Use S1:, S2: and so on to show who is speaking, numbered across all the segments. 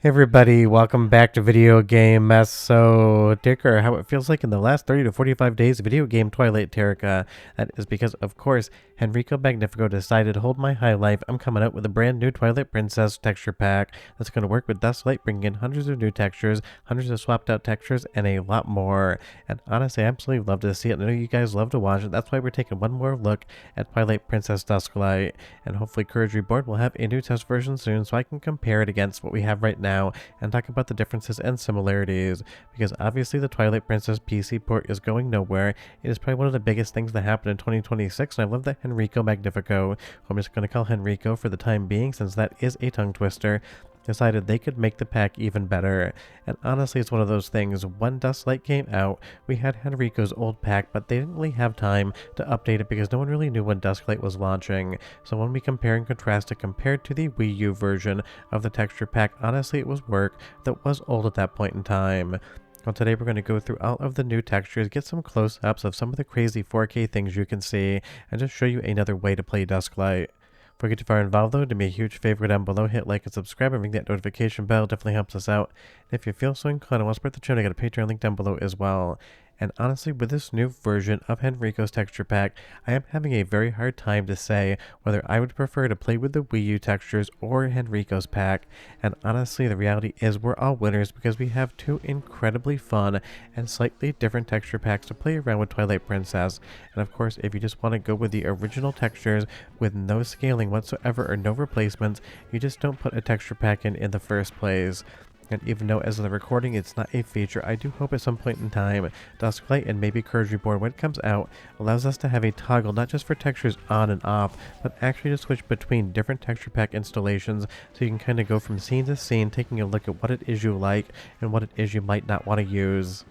S1: Hey everybody, welcome back to Video Game Mess. So, Dicker, how it feels like in the last 30 to 45 days of video game Twilight Terraca. That is because, of course, Henriko Magnifico decided to hold my high life. I'm coming out with a brand new Twilight Princess texture pack that's going to work with Dusklight, bringing in hundreds of new textures, hundreds of swapped out textures, and a lot more. And honestly, I absolutely love to see it. I know you guys love to watch it. That's why we're taking one more look at Twilight Princess Dusklight. And hopefully Courage Reborn will have a new test version soon so I can compare it against what we have right now and talk about the differences and similarities, because obviously the Twilight Princess PC port is going nowhere. It is probably one of the biggest things that happened in 2026, and I love that Henriko Magnifico, who I'm just going to call Henriko for the time being since that is a tongue twister, decided they could make the pack even better. And honestly, it's one of those things. When Dusklight came out, we had Henriko's old pack, but they didn't really have time to update it because no one really knew when Dusklight was launching. So when we compare and contrast it compared to the Wii U version of the texture pack, honestly, it was work that was old at that point in time. Well, today we're going to go through all of the new textures, get some close-ups of some of the crazy 4K things you can see, and just show you another way to play Dusklight. Before we get too far involved though, do me a huge favor down below, hit like and subscribe and ring that notification bell, definitely helps us out. And if you feel so inclined and want to support the channel, I got a Patreon link down below as well. And honestly, with this new version of Henriko's texture pack, I am having a very hard time to say whether I would prefer to play with the Wii U textures or Henriko's pack. And honestly, the reality is we're all winners because we have two incredibly fun and slightly different texture packs to play around with Twilight Princess. And of course, if you just want to go with the original textures with no scaling whatsoever or no replacements, you just don't put a texture pack in the first place. And even though as of the recording it's not a feature, I do hope at some point in time, Dusklight and maybe Courage Reborn when it comes out allows us to have a toggle not just for textures on and off, but actually to switch between different texture pack installations so you can kind of go from scene to scene taking a look at what it is you like and what it is you might not want to use.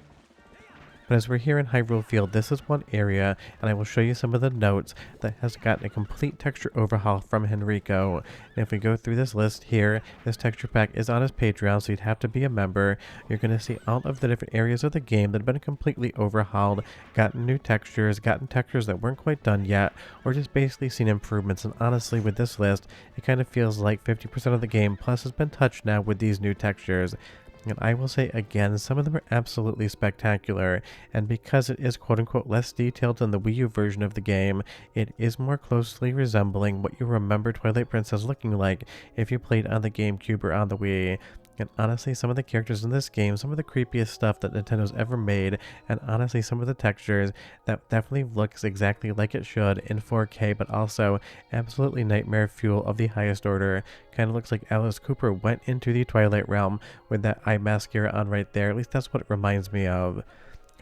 S1: But as we're here in Hyrule Field, this is one area, and I will show you some of the notes that has gotten a complete texture overhaul from Henriko. And if we go through this list here, this texture pack is on his Patreon, so you'd have to be a member. You're going to see all of the different areas of the game that have been completely overhauled, gotten new textures, gotten textures that weren't quite done yet, or just basically seen improvements. And honestly, with this list, it kind of feels like 50% of the game plus has been touched now with these new textures. And I will say again, some of them are absolutely spectacular, and because it is quote-unquote less detailed than the Wii U version of the game, it is more closely resembling what you remember Twilight Princess looking like if you played on the GameCube or on the Wii. And honestly, some of the characters in this game, some of the creepiest stuff that Nintendo's ever made, and honestly some of the textures that definitely looks exactly like it should in 4K, but also absolutely nightmare fuel of the highest order. Kind of looks like Alice Cooper went into the Twilight realm with that eye mascara on right there. At least that's what it reminds me of.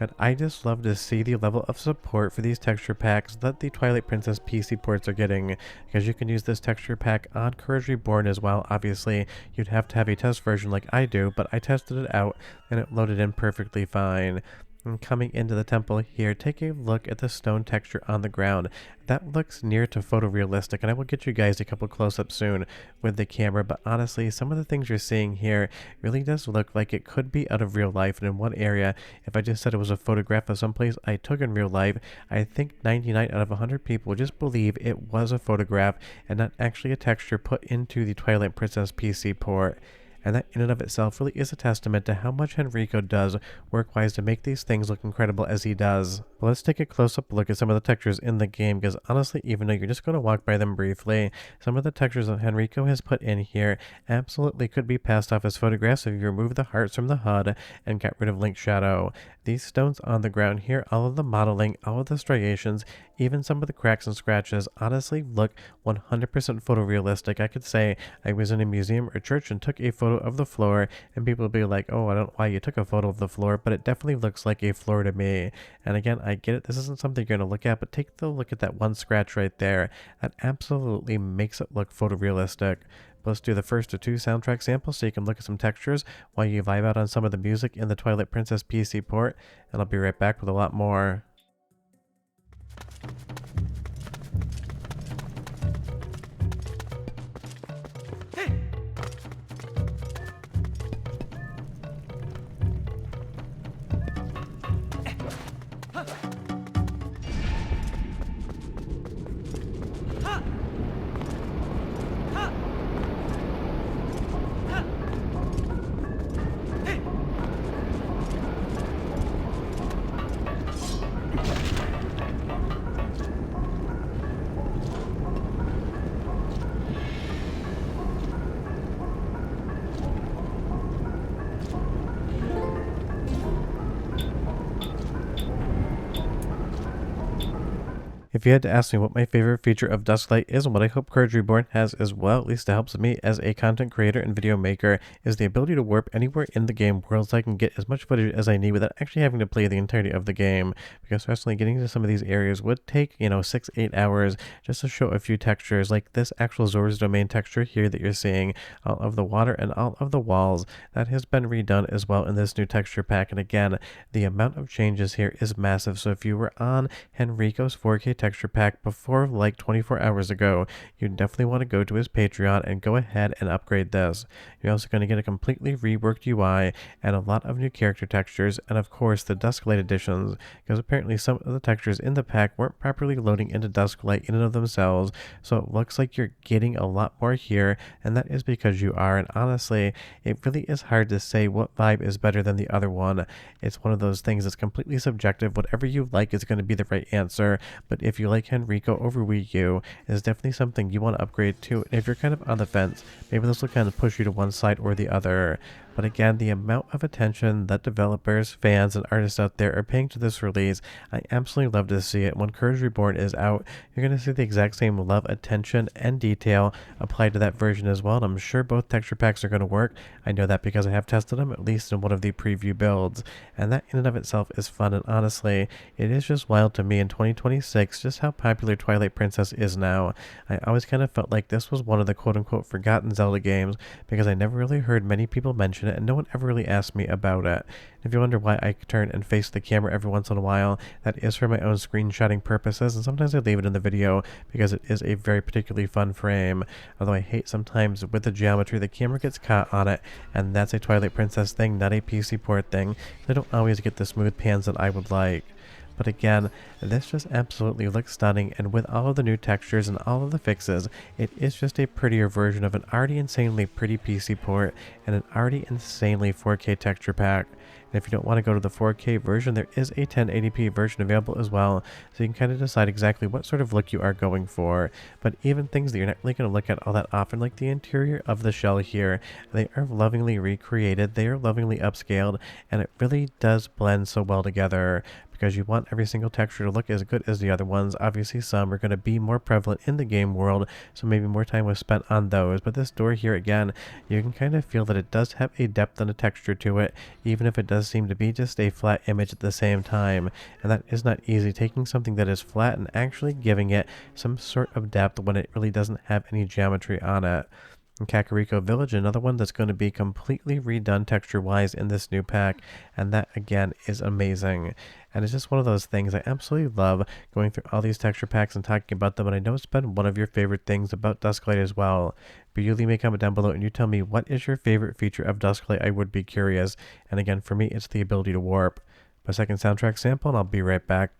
S1: And I just love to see the level of support for these texture packs that the Twilight Princess PC ports are getting, because you can use this texture pack on Courage Reborn as well. Obviously, you'd have to have a test version like I do, but I tested it out and it loaded in perfectly fine. And coming into the temple here, take a look at the stone texture on the ground. That looks near to photorealistic, and I will get you guys a couple close-ups soon with the camera, but honestly, some of the things you're seeing here really does look like it could be out of real life. And in one area, if I just said it was a photograph of someplace I took in real life, I think 99 out of 100 people would just believe it was a photograph and not actually a texture put into the Twilight Princess PC port. And that in and of itself really is a testament to how much Henriko does work-wise to make these things look incredible as he does. But let's take a close-up look at some of the textures in the game, because honestly, even though you're just going to walk by them briefly, some of the textures that Henriko has put in here absolutely could be passed off as photographs if you remove the hearts from the HUD and got rid of Link's shadow. These stones on the ground here, all of the modeling, all of the striations, even some of the cracks and scratches honestly look 100% photorealistic. I could say I was in a museum or church and took a photo of the floor and people would be like, oh, I don't know why you took a photo of the floor, but it definitely looks like a floor to me. And again, I get it, this isn't something you're going to look at, but take the look at that one scratch right there. That absolutely makes it look photorealistic. But let's do the first of two soundtrack samples so you can look at some textures while you vibe out on some of the music in the Twilight Princess PC port, and I'll be right back with a lot more. If you had to ask me what my favorite feature of Dusklight is and what I hope Courage Reborn has as well, at least it helps me as a content creator and video maker, is the ability to warp anywhere in the game world so I can get as much footage as I need without actually having to play the entirety of the game. Because personally, getting to some of these areas would take, 6-8 hours just to show a few textures, like this actual Zora's Domain texture here that you're seeing, all of the water and all of the walls. That has been redone as well in this new texture pack, and again, the amount of changes here is massive. So if you were on Henriko's 4K texture pack before like 24 hours ago, you definitely want to go to his Patreon and go ahead and upgrade this. You're also going to get a completely reworked UI and a lot of new character textures, and of course the Dusklight editions, because apparently some of the textures in the pack weren't properly loading into Dusklight in and of themselves, so it looks like you're getting a lot more here, and that is because you are. And honestly, it really is hard to say what vibe is better than the other one. It's one of those things that's completely subjective. Whatever you like is going to be the right answer, but if you like Henriko over Wii U, it's definitely something you want to upgrade to. And if you're kind of on the fence, maybe this will kind of push you to one side or the other. But again, the amount of attention that developers, fans, and artists out there are paying to this release, I absolutely love to see it. When Courage Reborn is out, you're going to see the exact same love, attention, and detail applied to that version as well. And I'm sure both texture packs are going to work. I know that because I have tested them, at least in one of the preview builds. And that in and of itself is fun. And honestly, it is just wild to me in 2026 just how popular Twilight Princess is now. I always kind of felt like this was one of the quote-unquote forgotten Zelda games because I never really heard many people mention it, and no one ever really asked me about it. If you wonder why I turn and face the camera every once in a while, that is for my own screenshotting purposes, and sometimes I leave it in the video because it is a very particularly fun frame. Although I hate sometimes with the geometry, the camera gets caught on it, and that's a Twilight Princess thing, not a PC port thing. I don't always get the smooth pans that I would like. But again, this just absolutely looks stunning, and with all of the new textures and all of the fixes, it is just a prettier version of an already insanely pretty PC port and an already insanely 4K texture pack. And if you don't want to go to the 4K version, there is a 1080p version available as well, so you can kind of decide exactly what sort of look you are going for. But even things that you're not really going to look at all that often, like the interior of the shell here, they are lovingly recreated, they are lovingly upscaled, and it really does blend so well together, because you want every single texture to look as good as the other ones. Obviously some are going to be more prevalent in the game world, so maybe more time was spent on those. But this door here, again, you can kind of feel that it does have a depth and a texture to it, even if it does seem to be just a flat image at the same time. And that is not easy, taking something that is flat and actually giving it some sort of depth when it really doesn't have any geometry on it. And Kakariko Village, another one that's going to be completely redone texture-wise in this new pack, and that again is amazing. And it's just one of those things I absolutely love, going through all these texture packs and talking about them, and I know it's been one of your favorite things about Dusklight as well. But you leave me a comment down below and you tell me what is your favorite feature of Dusklight. I would be curious. And again, for me, it's the ability to warp. My second soundtrack sample, and I'll be right back.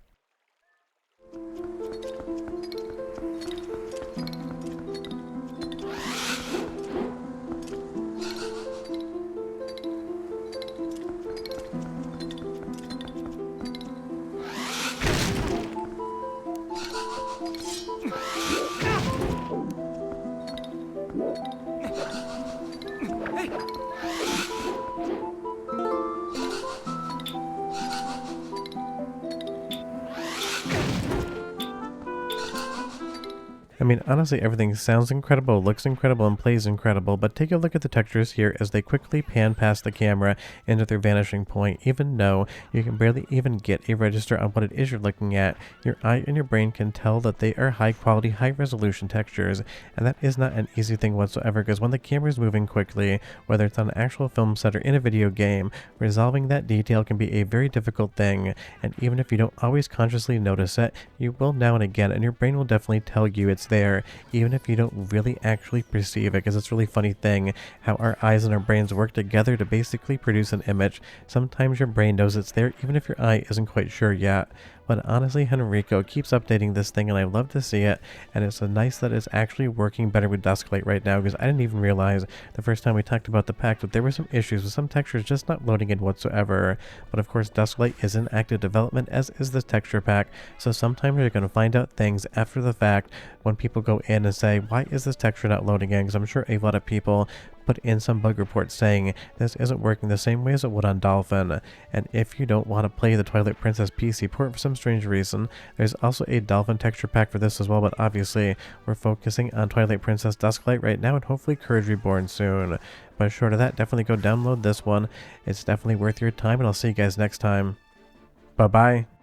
S1: I mean, honestly, everything sounds incredible, looks incredible, and plays incredible, but take a look at the textures here as they quickly pan past the camera into their vanishing point. Even though you can barely even get a register on what it is you're looking at, your eye and your brain can tell that they are high quality, high resolution textures, and that is not an easy thing whatsoever, because when the camera is moving quickly, whether it's on an actual film set or in a video game, resolving that detail can be a very difficult thing, and even if you don't always consciously notice it, you will now and again, and your brain will definitely tell you it's there, even if you don't really actually perceive it, because it's a really funny thing how our eyes and our brains work together to basically produce an image. Sometimes your brain knows it's there even if your eye isn't quite sure yet. But honestly, Henriko keeps updating this thing, and I love to see it, and it's nice that it's actually working better with Dusklight right now, because I didn't even realize the first time we talked about the pack that there were some issues with some textures just not loading in whatsoever. But of course, Dusklight is in active development, as is this texture pack, so sometimes you're going to find out things after the fact when people go in and say, why is this texture not loading in? Because I'm sure a lot of people put in some bug reports saying this isn't working the same way as it would on Dolphin. And if you don't want to play the Twilight Princess PC port for some strange reason, there's also a Dolphin texture pack for this as well, but obviously we're focusing on Twilight Princess Dusklight right now and hopefully Courage Reborn soon. But short of that, definitely go download this one. It's definitely worth your time, and I'll see you guys next time. Bye-bye.